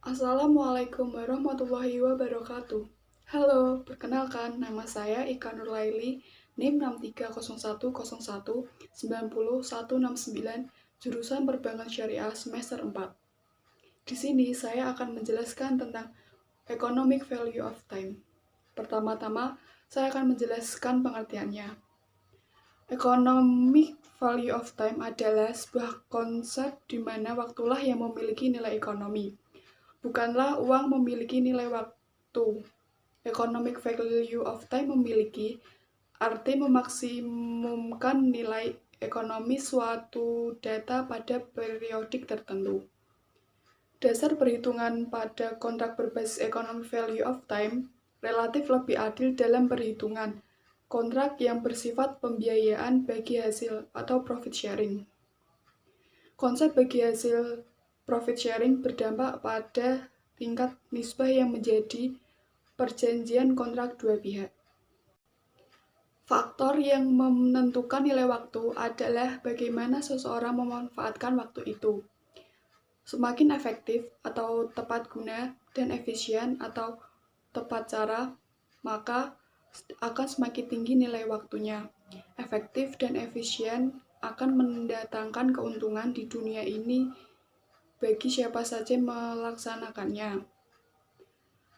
Assalamualaikum warahmatullahi wabarakatuh. Halo, perkenalkan nama saya Ika Nurlaili, NIM 630101909169, jurusan Perbankan Syariah semester 4. Di sini saya akan menjelaskan tentang Economic Value of Time. Pertama-tama, saya akan menjelaskan pengertiannya. Economic value of time adalah sebuah konsep di mana waktulah yang memiliki nilai ekonomi. Bukanlah uang memiliki nilai waktu. Economic value of time memiliki arti memaksimumkan nilai ekonomi suatu data pada periodik tertentu. Dasar perhitungan pada kontrak berbasis economic value of time relatif lebih adil dalam perhitungan kontrak yang bersifat pembiayaan bagi hasil atau profit sharing. Konsep bagi hasil profit sharing berdampak pada tingkat nisbah yang menjadi perjanjian kontrak dua pihak. Faktor yang menentukan nilai waktu adalah bagaimana seseorang memanfaatkan waktu itu. Semakin efektif atau tepat guna dan efisien atau tepat cara, maka akan semakin tinggi nilai waktunya. Efektif dan efisien akan mendatangkan keuntungan di dunia ini bagi siapa saja melaksanakannya.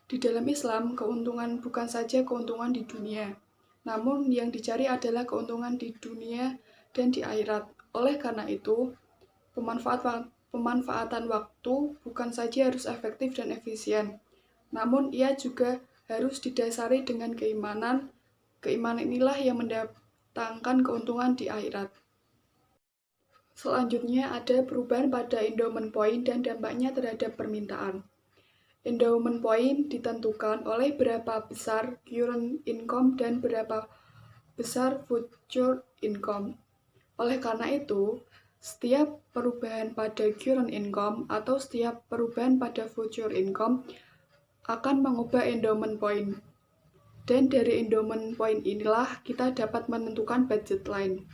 Di dalam Islam, keuntungan bukan saja keuntungan di dunia, namun yang dicari adalah keuntungan di dunia dan di akhirat. Oleh karena itu, pemanfaatan waktu bukan saja harus efektif dan efisien, namun ia juga harus didasari dengan keimanan. Keimanan inilah yang mendatangkan keuntungan di akhirat. Selanjutnya ada perubahan pada endowment point dan dampaknya terhadap permintaan. Endowment point ditentukan oleh berapa besar current income dan berapa besar future income. Oleh karena itu, setiap perubahan pada current income atau setiap perubahan pada future income akan mengubah endowment point. Dan dari endowment point inilah kita dapat menentukan budget line.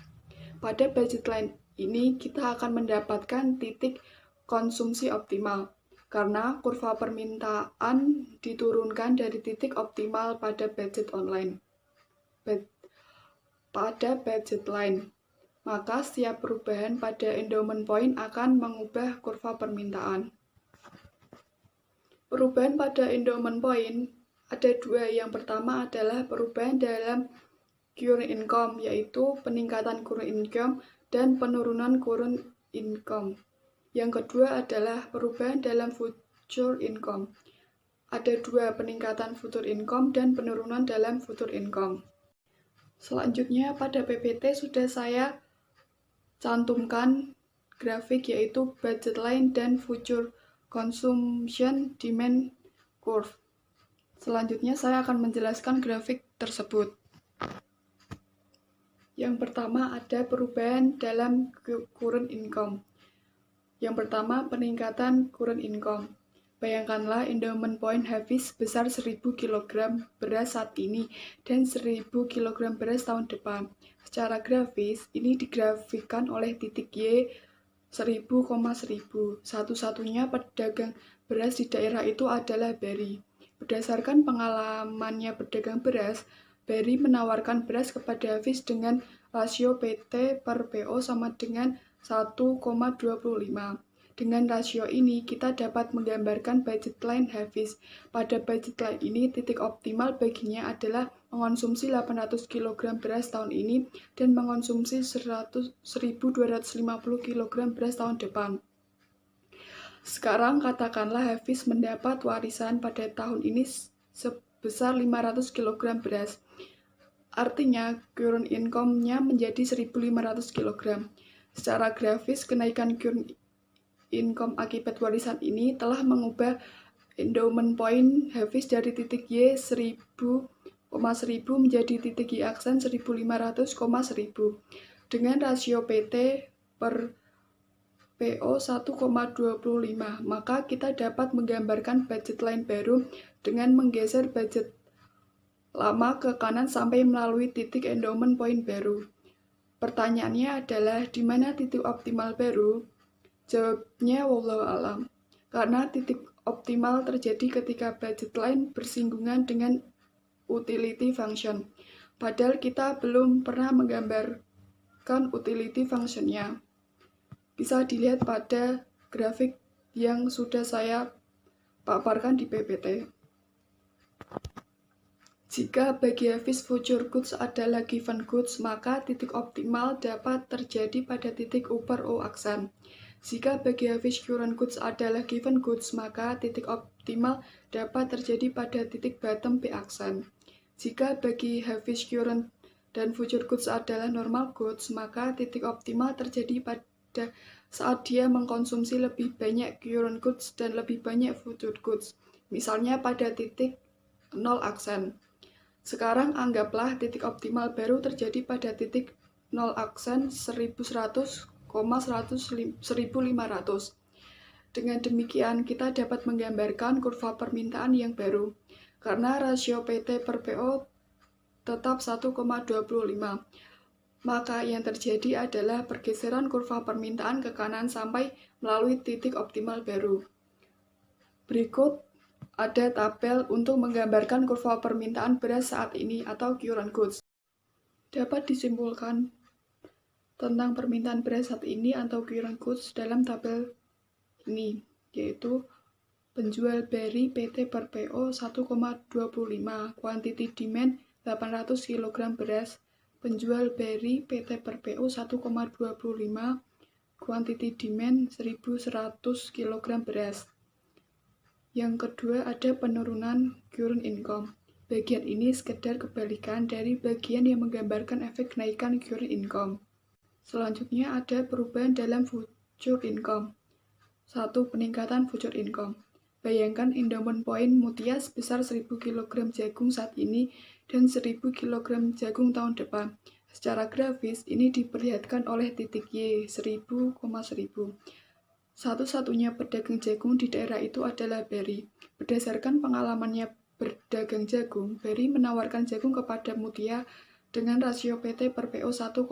Pada budget line ini kita akan mendapatkan titik konsumsi optimal, karena kurva permintaan diturunkan dari titik optimal pada budget online. Pada budget line, maka setiap perubahan pada endowment point akan mengubah kurva permintaan. Perubahan pada endowment point ada dua. Yang pertama adalah perubahan dalam current income, yaitu peningkatan current income dan penurunan current income. Yang kedua adalah perubahan dalam future income. Ada dua, peningkatan future income dan penurunan dalam future income. Selanjutnya pada PPT sudah saya cantumkan grafik yaitu budget line dan future consumption demand curve. Selanjutnya saya akan menjelaskan grafik tersebut. Yang pertama ada perubahan dalam current income. Yang pertama, peningkatan current income. Bayangkanlah endowment point habis sebesar 1000 kg beras saat ini dan 1000 kg beras tahun depan. Secara grafis, ini digrafikkan oleh titik Y 1000,1000. Satu-satunya pedagang beras di daerah itu adalah Bari. Berdasarkan pengalamannya berdagang beras, Bari menawarkan beras kepada Hafiz dengan rasio PT per PO sama dengan 1,25. Dengan rasio ini, kita dapat menggambarkan budget line Hafiz. Pada budget line ini, titik optimal baginya adalah mengonsumsi 800 kg beras tahun ini dan mengonsumsi 1.250 kg beras tahun depan. Sekarang katakanlah Hafiz mendapat warisan pada tahun ini sebesar 500 kg beras. Artinya, current income-nya menjadi 1.500 kg. Secara grafis, kenaikan current income akibat warisan ini telah mengubah endowment point Hafiz dari titik Y 1000,1000 menjadi titik Y aksen 1.500,1000 dengan rasio PT per PO 1,25. Maka kita dapat menggambarkan budget line baru dengan menggeser budget lama ke kanan sampai melalui titik endowment point baru. Pertanyaannya adalah di mana titik optimal baru? Jawabnya wallahu alam. karena titik optimal terjadi ketika budget line bersinggungan dengan utility function. Padahal kita belum pernah menggambarkan utility functionnya. Bisa dilihat pada grafik yang sudah saya paparkan di PPT. Jika bagi Hafiz future goods adalah given goods, maka titik optimal dapat terjadi pada titik upper O aksen. Jika bagi Hafiz current goods adalah given goods, maka titik optimal dapat terjadi pada titik bottom B aksen. Jika bagi Hafiz current dan future goods adalah normal goods, maka titik optimal terjadi pada saat dia mengkonsumsi lebih banyak current goods dan lebih banyak future goods, misalnya pada titik 0 aksen. Sekarang anggaplah titik optimal baru terjadi pada titik 0 aksen 1100,1500. Dengan demikian, kita dapat menggambarkan kurva permintaan yang baru. Karena rasio PT per PO tetap 1,25, maka yang terjadi adalah pergeseran kurva permintaan ke kanan sampai melalui titik optimal baru. Berikut ada tabel untuk menggambarkan kurva permintaan beras saat ini atau current goods. Dapat disimpulkan tentang permintaan beras saat ini atau current goods dalam tabel ini, yaitu penjual beri PT per PO 1,25, quantity demand 800 kg beras, penjual beri PT per PO 1,25, quantity demand 1100 kg beras. Yang kedua ada penurunan current income. Bagian ini sekedar kebalikan dari bagian yang menggambarkan efek kenaikan current income. Selanjutnya ada perubahan dalam future income. 1. Peningkatan future income. Bayangkan endowment point Mutia sebesar 1000 kg jagung saat ini dan 1000 kg jagung tahun depan. Secara grafis ini diperlihatkan oleh titik Y 1000,1000. Satu-satunya pedagang jagung di daerah itu adalah Berry. Berdasarkan pengalamannya berdagang jagung, Berry menawarkan jagung kepada Mutia dengan rasio PT per PO 1,25.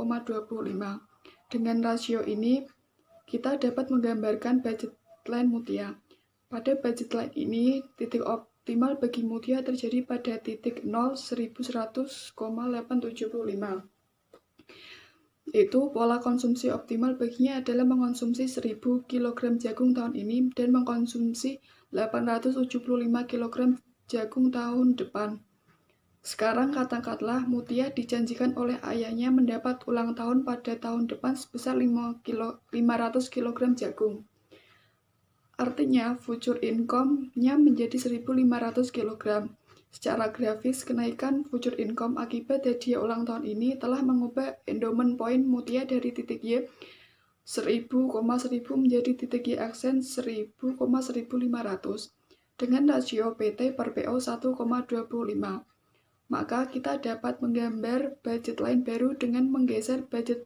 Dengan rasio ini, kita dapat menggambarkan budget line Mutia. Pada budget line ini, titik optimal bagi Mutia terjadi pada titik 0 1100,875. Itu pola konsumsi optimal baginya adalah mengkonsumsi 1000 kg jagung tahun ini dan mengkonsumsi 875 kg jagung tahun depan. Sekarang katakanlah Mutia dijanjikan oleh ayahnya mendapat ulang tahun pada tahun depan sebesar 500 kg jagung. Artinya future income-nya menjadi 1500 kg. Secara grafis, kenaikan future income akibat hadiah ulang tahun ini telah mengubah endowment point Mutia dari titik Y 1000,1000 menjadi titik Y aksen 1000,1500 dengan rasio PT per PO 1,25. Maka kita dapat menggambar budget line baru dengan menggeser budget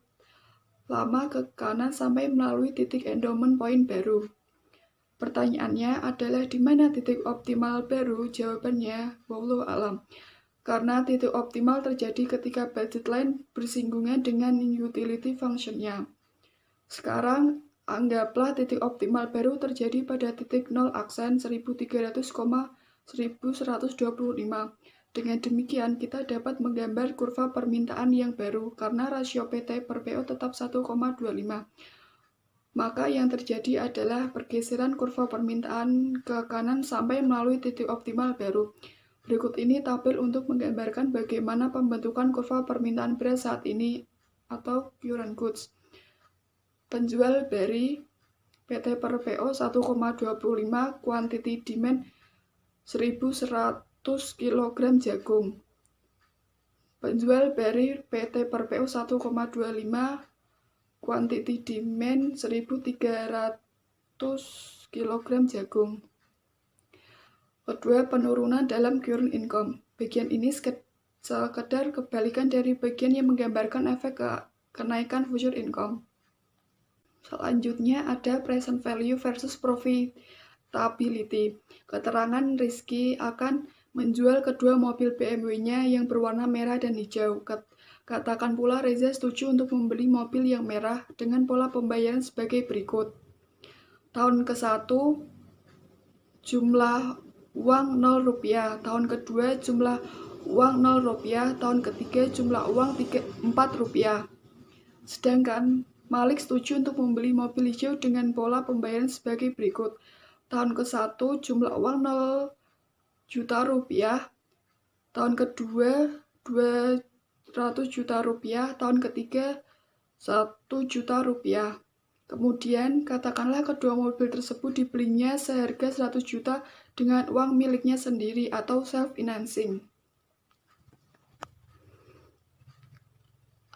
lama ke kanan sampai melalui titik endowment point baru. Pertanyaannya adalah di mana titik optimal baru? Jawabannya, wallahu alam. Karena titik optimal terjadi ketika budget line bersinggungan dengan utility function-nya. Sekarang, anggaplah titik optimal baru terjadi pada titik 0 aksen 1300,1125. Dengan demikian, kita dapat menggambar kurva permintaan yang baru karena rasio PT per PO tetap 1,25. Maka yang terjadi adalah pergeseran kurva permintaan ke kanan sampai melalui titik optimal baru. Berikut ini tabel untuk menggambarkan bagaimana pembentukan kurva permintaan beras saat ini atau current goods. Penjual beri PT per PO 1,25, quantity demand 1100 kg jagung. Penjual beri PT per PO 1,25, quantity demand 1300 kg jagung. Kedua, penurunan dalam current income. Bagian ini sekedar kebalikan dari bagian yang menggambarkan efek kenaikan future income. Selanjutnya ada present value versus profitability. Keterangan Rizky akan menjual kedua mobil BMW-nya yang berwarna merah dan hijau. Katakan pula Reza setuju untuk membeli mobil yang merah dengan pola pembayaran sebagai berikut. Tahun ke-1, jumlah uang Rp0, tahun kedua jumlah uang Rp0, tahun ketiga jumlah uang Rp4. Sedangkan Malik setuju untuk membeli mobil hijau dengan pola pembayaran sebagai berikut. Tahun ke-1 jumlah uang Rp0 juta, tahun kedua Rp200 juta, tahun ketiga Rp1 juta. Kemudian katakanlah kedua mobil tersebut dibelinya seharga 100 juta dengan uang miliknya sendiri atau self-financing.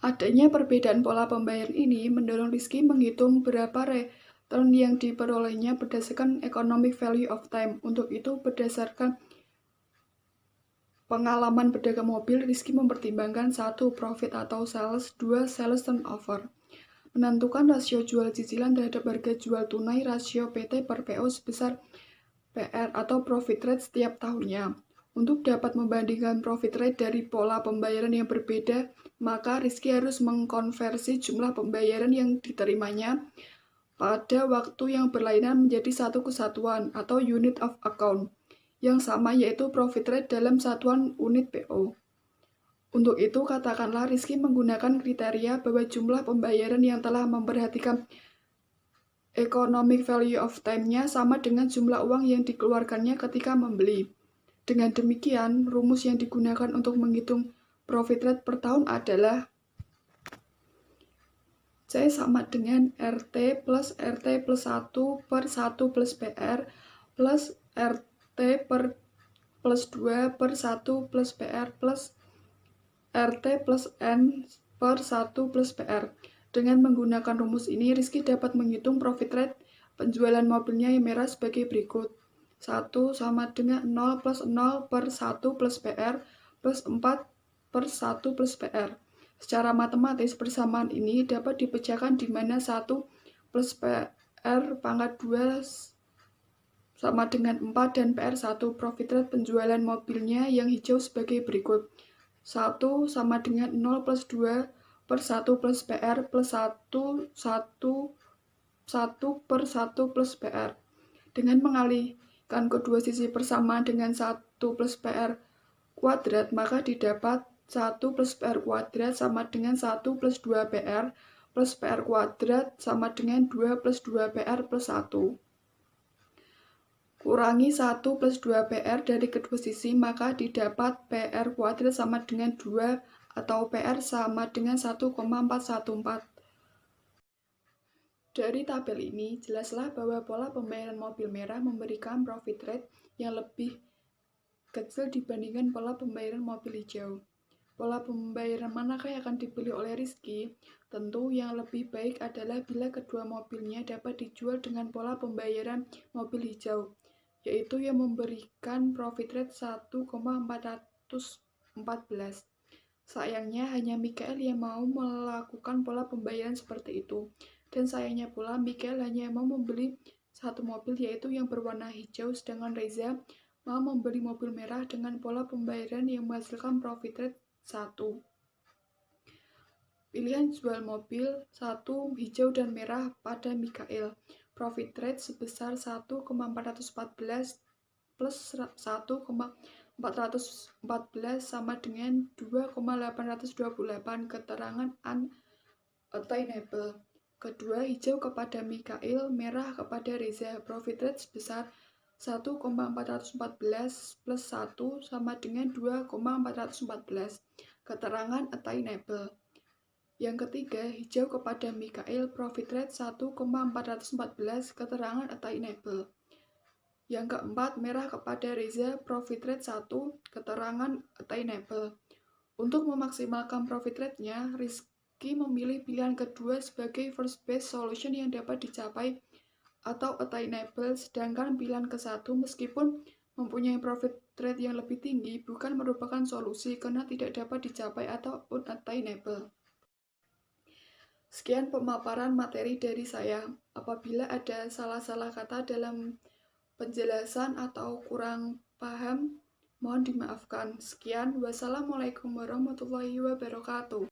Adanya perbedaan pola pembayaran ini mendorong Rizky menghitung berapa return yang diperolehnya berdasarkan economic value of time. Untuk itu, berdasarkan pengalaman berdagang mobil, Rizky mempertimbangkan 1. Profit atau sales, 2. Sales turnover. Menentukan rasio jual cicilan terhadap harga jual tunai, rasio PT per PO sebesar PR atau profit rate setiap tahunnya. Untuk dapat membandingkan profit rate dari pola pembayaran yang berbeda, maka Rizky harus mengkonversi jumlah pembayaran yang diterimanya pada waktu yang berlainan menjadi satu kesatuan atau unit of account yang sama, yaitu profit rate dalam satuan unit PO. Untuk itu, katakanlah Rizky menggunakan kriteria bahwa jumlah pembayaran yang telah memperhatikan economic value of time-nya sama dengan jumlah uang yang dikeluarkannya ketika membeli. Dengan demikian, rumus yang digunakan untuk menghitung profit rate per tahun adalah C sama dengan RT plus 1 per 1 plus PR plus RT plus 2 per 1 plus PR plus RT plus N per 1 plus PR. Dengan menggunakan rumus ini, Rizky dapat menghitung profit rate penjualan mobilnya yang merah sebagai berikut. 1 sama dengan 0 plus 0 per 1 plus PR plus 4 per 1 plus PR. Secara matematis, persamaan ini dapat dipecahkan di mana 1 plus PR pangkat 2 sama dengan 4 dan PR 1. Profit rate penjualan mobilnya yang hijau sebagai berikut. 1 sama dengan 0 plus 2 per 1 plus PR plus 1 per 1 plus PR. Dengan mengalihkan kedua sisi persamaan dengan 1 plus PR kuadrat, maka didapat 1 plus PR kuadrat sama dengan 1 plus 2 PR plus PR kuadrat sama dengan 2 plus 2 PR plus 1. Kurangi 1 plus 2 PR dari kedua sisi, maka didapat PR kuadrat sama dengan 2 atau PR sama dengan 1,414. Dari tabel ini, jelaslah bahwa pola pembayaran mobil merah memberikan profit rate yang lebih kecil dibandingkan pola pembayaran mobil hijau. Pola pembayaran manakah yang akan dipilih oleh Rizky? Tentu yang lebih baik adalah bila kedua mobilnya dapat dijual dengan pola pembayaran mobil hijau, yaitu yang memberikan profit rate 1,414. Sayangnya hanya Mikael yang mau melakukan pola pembayaran seperti itu. Dan sayangnya pula Mikael hanya mau membeli satu mobil, yaitu yang berwarna hijau, sedangkan Reza mau membeli mobil merah dengan pola pembayaran yang menghasilkan profit rate 1. Pilihan jual mobil 1 hijau dan merah pada Mikael. Profit rate sebesar 1,414 plus 1,414 sama dengan 2,828. Keterangan unattainable. Kedua, hijau kepada Mikael, merah kepada Reza. Profit rate sebesar 1,414 plus 1 sama dengan 2,414. Keterangan attainable. Yang ketiga, hijau kepada Mikael, profit rate 1,414, keterangan attainable. Yang keempat, merah kepada Reza, profit rate 1, keterangan attainable. Untuk memaksimalkan profit rate-nya, Rizky memilih pilihan kedua sebagai first best solution yang dapat dicapai atau attainable, sedangkan pilihan ke-1 meskipun mempunyai profit rate yang lebih tinggi bukan merupakan solusi karena tidak dapat dicapai atau unattainable. Sekian pemaparan materi dari saya. Apabila ada salah-salah kata dalam penjelasan atau kurang paham, mohon dimaafkan. Sekian, wassalamualaikum warahmatullahi wabarakatuh.